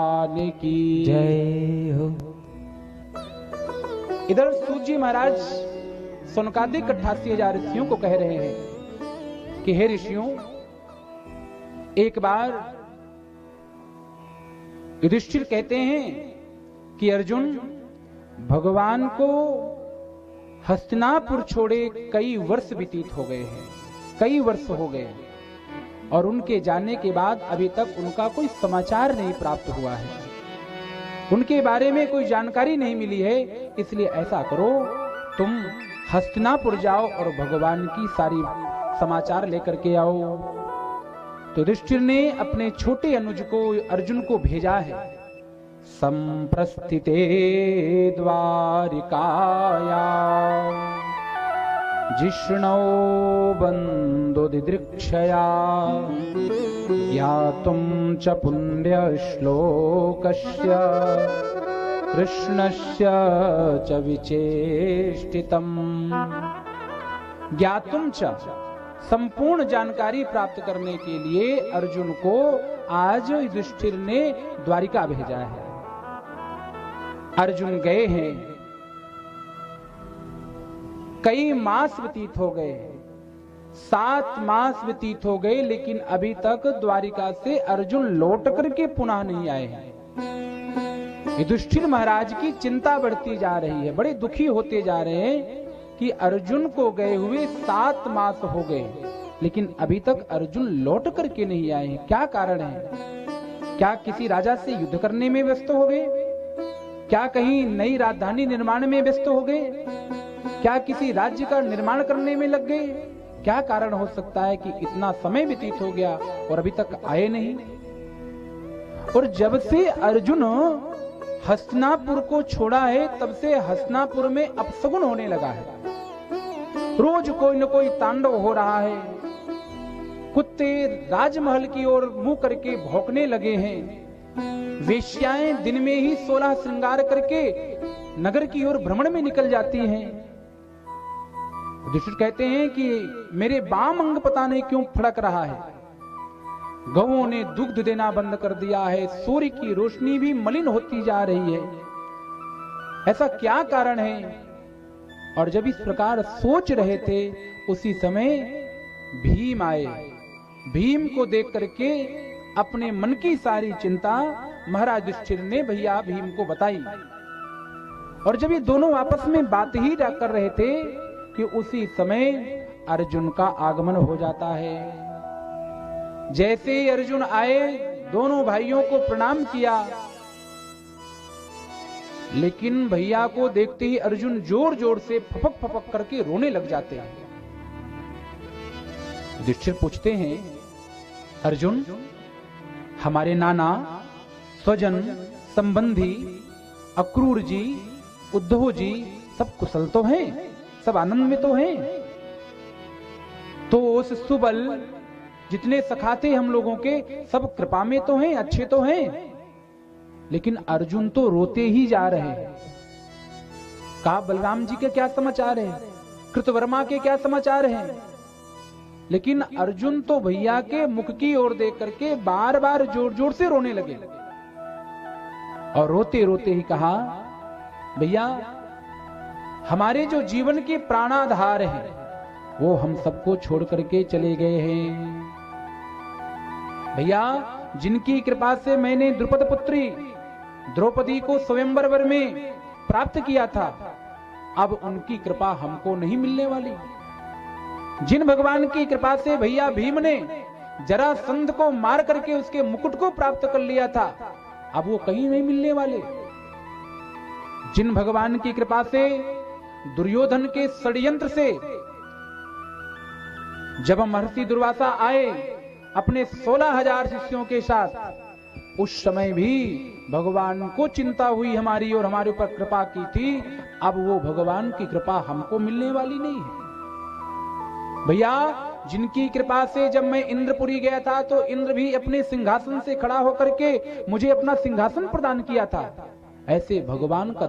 की जय हो। इधर सूत जी महाराज सनकादिक 88,000 ऋषियों को कह रहे हैं कि हे ऋषियों, एक बार युधिष्ठिर कहते हैं कि अर्जुन, भगवान को हस्तिनापुर छोड़े कई वर्ष व्यतीत हो गए हैं, कई वर्ष हो गए, और उनके जाने के बाद अभी तक उनका कोई समाचार नहीं प्राप्त हुआ है, उनके बारे में कोई जानकारी नहीं मिली है। इसलिए ऐसा करो, तुम हस्तिनापुर जाओ और भगवान की सारी समाचार लेकर के आओ। तो युधिष्ठिर ने अपने छोटे अनुज को अर्जुन को भेजा है। संप्रस्थिते द्वारिकाया जिष्णो बन्धुदिदृक्षया ज्ञातुं च पुण्यश्लोकस्य कृष्णस्य च विचेष्टितम्। ज्ञातुं च, संपूर्ण जानकारी प्राप्त करने के लिए अर्जुन को आज युधिष्ठिर ने द्वारिका भेजा है। अर्जुन गए हैं, कई मास व्यतीत हो गए, 7 मास व्यतीत हो गए, लेकिन अभी तक द्वारिका से अर्जुन लौट करके पुनः नहीं आए हैं। युधिष्ठिर महाराज की चिंता बढ़ती जा रही है, बड़े दुखी होते जा रहे हैं कि अर्जुन को गए हुए 7 मास हो गए, लेकिन अभी तक अर्जुन लौट करके नहीं आए हैं। क्या कारण है? क्या किसी राजा से युद्ध करने में व्यस्त हो गए? क्या कहीं नई राजधानी निर्माण में व्यस्त हो गए? क्या किसी राज्य का निर्माण करने में लग गए? क्या कारण हो सकता है कि इतना समय व्यतीत हो गया और अभी तक आए नहीं? और जब से अर्जुन हस्तिनापुर को छोड़ा है, तब से हस्तिनापुर में अपशगुन होने लगा है। रोज कोई न कोई तांडव हो रहा है, कुत्ते राजमहल की ओर मुंह करके भौंकने लगे हैं, वेश्याएं दिन में ही 16 श्रृंगार करके नगर की ओर भ्रमण में निकल जाती हैं। युधिष्ठिर कहते हैं कि मेरे बाम अंग पता नहीं क्यों फड़क रहा है, गौओं ने दुग्ध देना बंद कर दिया है, सूर्य की रोशनी भी मलिन होती जा रही है, ऐसा क्या कारण है? और जब इस प्रकार सोच रहे थे, उसी समय भीम आए। भीम को देख करके अपने मन की सारी चिंता महाराज युधिष्ठिर ने भैया भीम को बताई। और जब ये दोनों आपस में बात ही कर रहे थे कि उसी समय अर्जुन का आगमन हो जाता है। जैसे ही अर्जुन आए, दोनों भाइयों को प्रणाम किया, लेकिन भैया को देखते ही अर्जुन जोर जोर से फपक फपक करके रोने लग जाते हैं। युधिष्ठिर पूछते हैं, अर्जुन, हमारे नाना, स्वजन, संबंधी, अक्रूर जी, उद्धव जी सब कुशल तो हैं, सब आनंद में तो हैं। तो उस सुबल जितने सखा थे हम लोगों के, सब कृपा में तो हैं, अच्छे तो हैं, लेकिन अर्जुन तो रोते ही जा रहे हैं। कहा बलराम जी के क्या समाचार है, कृतवर्मा के क्या समाचार हैं, लेकिन अर्जुन तो भैया के मुख की ओर देख करके बार बार जोर जोर से रोने लगे। और रोते रोते ही कहा, भैया हमारे जो जीवन के प्राणाधार हैं, वो हम सबको छोड़ करके चले गए हैं। भैया, जिनकी कृपा से मैंने द्रुपद पुत्री द्रौपदी को स्वयंवर वर में प्राप्त किया था, अब उनकी कृपा हमको नहीं मिलने वाली। जिन भगवान की कृपा से भैया भीम ने जरासंध को मार करके उसके मुकुट को प्राप्त कर लिया था, अब वो कहीं नहीं मिलने वाले। जिन भगवान की कृपा से दुर्योधन के षड्यंत्र से जब महर्षि दुर्वासा आए अपने 16,000 शिष्यों के साथ, उस समय भी भगवान को चिंता हुई हमारी और हमारे ऊपर कृपा की थी, अब वो भगवान की कृपा हमको मिलने वाली नहीं है। भैया, जिनकी कृपा से जब मैं इंद्रपुरी गया था, तो इंद्र भी अपने सिंहासन से खड़ा होकर के मुझे अपना सिंहासन प्रदान किया था, ऐसे भगवान का